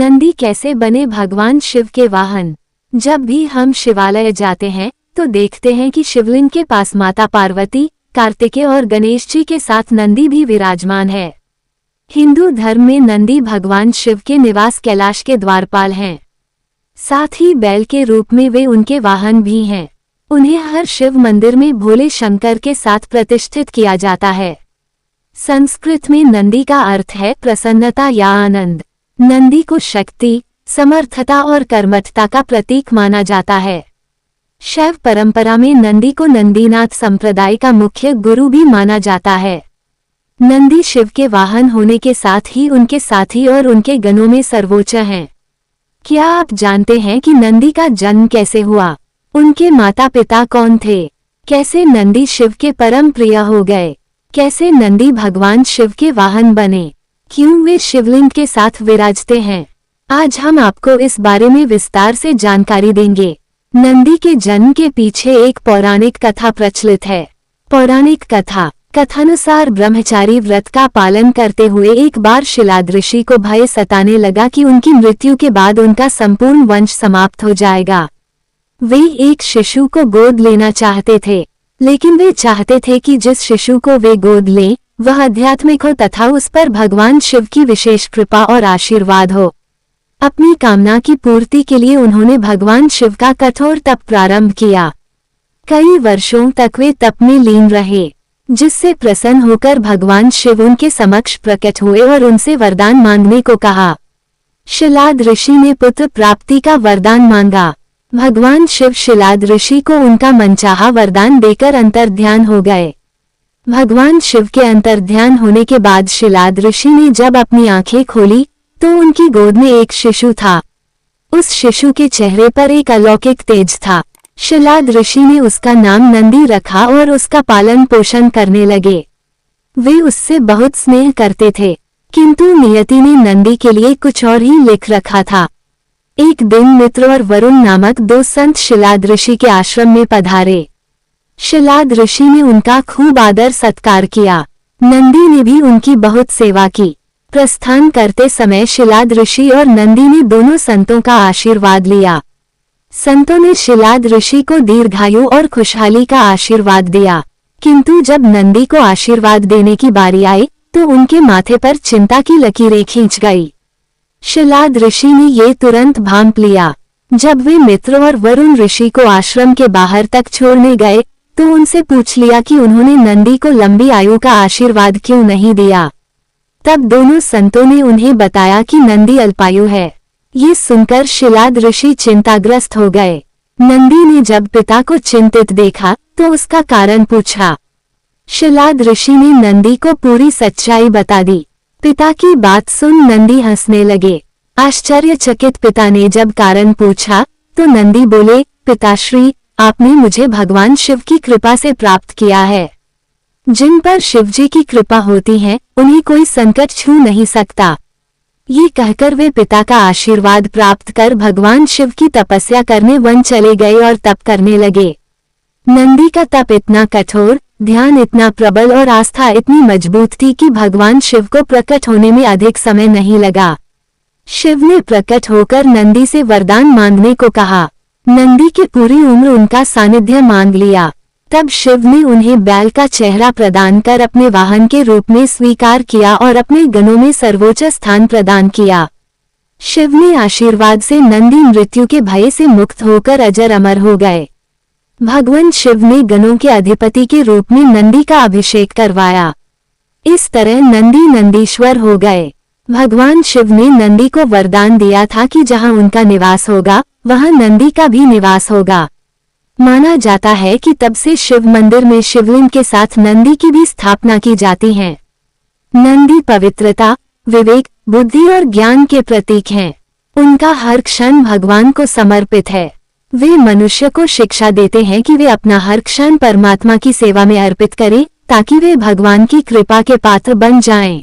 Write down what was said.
नंदी कैसे बने भगवान शिव के वाहन। जब भी हम शिवालय जाते हैं तो देखते हैं कि शिवलिंग के पास माता पार्वती, कार्तिकेय और गणेश जी के साथ नंदी भी विराजमान है। हिंदू धर्म में नंदी भगवान शिव के निवास कैलाश के द्वारपाल हैं। साथ ही बैल के रूप में वे उनके वाहन भी हैं। उन्हें हर शिव मंदिर में भोले शंकर के साथ प्रतिष्ठित किया जाता है। संस्कृत में नंदी का अर्थ है प्रसन्नता या आनंद। नंदी को शक्ति, समर्थता और कर्मठता का प्रतीक माना जाता है। शैव परंपरा में नंदी को नंदीनाथ संप्रदाय का मुख्य गुरु भी माना जाता है। नंदी शिव के वाहन होने के साथ ही उनके साथी और उनके गणों में सर्वोच्च हैं। क्या आप जानते हैं कि नंदी का जन्म कैसे हुआ? उनके माता पिता कौन थे? कैसे नंदी शिव के परम प्रिय हो गए? कैसे नंदी भगवान शिव के वाहन बने? क्यों वे शिवलिंग के साथ विराजते हैं? आज हम आपको इस बारे में विस्तार से जानकारी देंगे। नंदी के जन्म के पीछे एक पौराणिक कथा प्रचलित है। पौराणिक कथानुसार ब्रह्मचारी व्रत का पालन करते हुए एक बार शिलाद ऋषि को भय सताने लगा कि उनकी मृत्यु के बाद उनका संपूर्ण वंश समाप्त हो जाएगा। वे एक शिशु को गोद लेना चाहते थे, लेकिन वे चाहते थे कि जिस शिशु को वे गोद लें वह आध्यात्मिक हो तथा उस पर भगवान शिव की विशेष कृपा और आशीर्वाद हो। अपनी कामना की पूर्ति के लिए उन्होंने भगवान शिव का कठोर तप प्रारंभ किया। कई वर्षों तक वे तप में लीन रहे, जिससे प्रसन्न होकर भगवान शिव उनके समक्ष प्रकट हुए और उनसे वरदान मांगने को कहा। शिलाद ऋषि ने पुत्र प्राप्ति का वरदान मांगा। भगवान शिव शिलाद ऋषि को उनका मनचाहा वरदान देकर अंतर्ध्यान हो गए। भगवान शिव के अंतर्ध्यान होने के बाद शिलाद ऋषि ने जब अपनी आंखें खोली तो उनकी गोद में एक शिशु था। उस शिशु के चेहरे पर एक अलौकिक तेज था। शिलाद ऋषि ने उसका नाम नंदी रखा और उसका पालन पोषण करने लगे। वे उससे बहुत स्नेह करते थे, किंतु नियति ने नंदी के लिए कुछ और ही लिख रखा था। एक दिन मित्र और वरुण नामक दो संत शिलाद ऋषि के आश्रम में पधारे। शिलाद ऋषि ने उनका खूब आदर सत्कार किया। नंदी ने भी उनकी बहुत सेवा की। प्रस्थान करते समय शिलाद ऋषि और नंदी ने दोनों संतों का आशीर्वाद लिया। संतों ने शिलाद ऋषि को दीर्घायु और खुशहाली का आशीर्वाद दिया, किंतु जब नंदी को आशीर्वाद देने की बारी आई तो उनके माथे पर चिंता की लकीरें खींच गई। शिलाद ऋषि ने ये तुरंत भांप लिया। जब वे मित्र और वरुण ऋषि को आश्रम के बाहर तक छोड़ने गए तो उनसे पूछ लिया कि उन्होंने नंदी को लंबी आयु का आशीर्वाद क्यों नहीं दिया। तब दोनों संतों ने उन्हें बताया कि नंदी अल्पायु है। ये सुनकर शिलाद ऋषि चिंताग्रस्त हो गए। नंदी ने जब पिता को चिंतित देखा तो उसका कारण पूछा। शिलाद ऋषि ने नंदी को पूरी सच्चाई बता दी। पिता की बात सुन नंदी हंसने लगे। आश्चर्यचकित पिता ने जब कारण पूछा तो नंदी बोले, पिताश्री, आपने मुझे भगवान शिव की कृपा से प्राप्त किया है। जिन पर शिव जी की कृपा होती है उन्हें कोई संकट छू नहीं सकता। ये कहकर वे पिता का आशीर्वाद प्राप्त कर भगवान शिव की तपस्या करने वन चले गए और तप करने लगे। नंदी का तप इतना कठोर, ध्यान इतना प्रबल और आस्था इतनी मजबूत थी कि भगवान शिव को प्रकट होने में अधिक समय नहीं लगा। शिव ने प्रकट होकर नंदी से वरदान मांगने को कहा। नंदी की पूरी उम्र उनका सानिध्य मांग लिया। तब शिव ने उन्हें बैल का चेहरा प्रदान कर अपने वाहन के रूप में स्वीकार किया और अपने गणों में सर्वोच्च स्थान प्रदान किया। शिव ने आशीर्वाद से नंदी मृत्यु के भय से मुक्त होकर अजर अमर हो गए। भगवान शिव ने गणों के अधिपति के रूप में नंदी का अभिषेक करवाया। इस तरह नंदी नंदीश्वर हो गए। भगवान शिव ने नंदी को वरदान दिया था कि जहां उनका निवास होगा वहां नंदी का भी निवास होगा। माना जाता है कि तब से शिव मंदिर में शिवलिंग के साथ नंदी की भी स्थापना की जाती है। नंदी पवित्रता, विवेक, बुद्धि और ज्ञान के प्रतीक हैं। उनका हर क्षण भगवान को समर्पित है। वे मनुष्य को शिक्षा देते हैं कि वे अपना हर क्षण परमात्मा की सेवा में अर्पित करें ताकि वे भगवान की कृपा के पात्र बन जाएं।